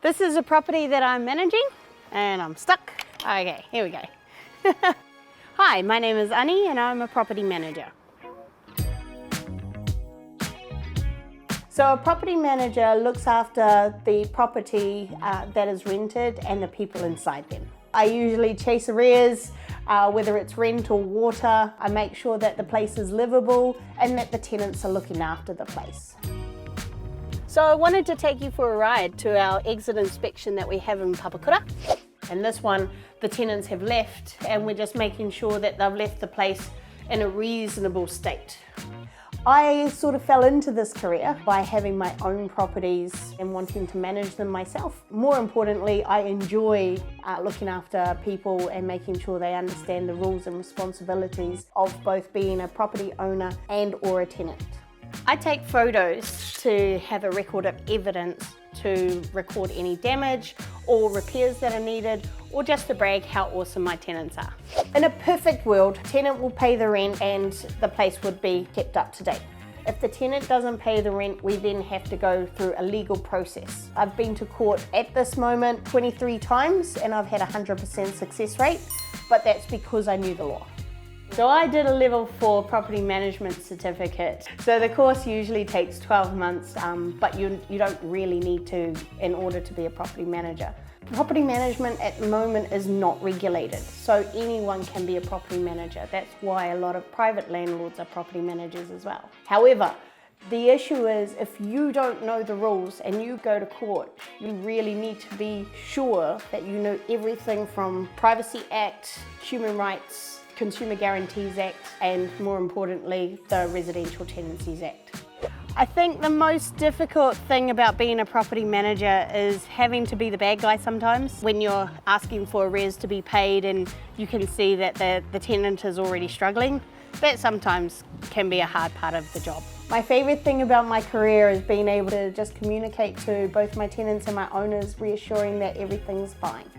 This is a property that I'm managing and I'm stuck. Okay, here we go. Hi, my name is Annie and I'm a property manager. So a property manager looks after the property that is rented and the people inside them. I usually chase arrears, whether it's rent or water. I make sure that the place is livable and that the tenants are looking after the place. So I wanted to take you for a ride to our exit inspection that we have in Papakura. And this one, the tenants have left and we're just making sure that they've left the place in a reasonable state. I sort of fell into this career by having my own properties and wanting to manage them myself. More importantly, I enjoy looking after people and making sure they understand the rules and responsibilities of both being a property owner and or a tenant. I take photos to have a record of evidence to record any damage or repairs that are needed, or just to brag how awesome my tenants are. In a perfect world, tenant will pay the rent and the place would be kept up to date. If the tenant doesn't pay the rent, we then have to go through a legal process. I've been to court at this moment 23 times and I've had a 100% success rate, but that's because I knew the law. So I did a level 4 property management certificate. So the course usually takes 12 months, but you don't really need to in order to be a property manager. Property management at the moment is not regulated, so anyone can be a property manager. That's why a lot of private landlords are property managers as well. However, the issue is if you don't know the rules and you go to court, you really need to be sure that you know everything from Privacy Act, Human Rights, Consumer Guarantees Act, and more importantly, the Residential Tenancies Act. I think the most difficult thing about being a property manager is having to be the bad guy sometimes when you're asking for arrears to be paid and you can see that the tenant is already struggling. That sometimes can be a hard part of the job. My favourite thing about my career is being able to just communicate to both my tenants and my owners, reassuring that everything's fine.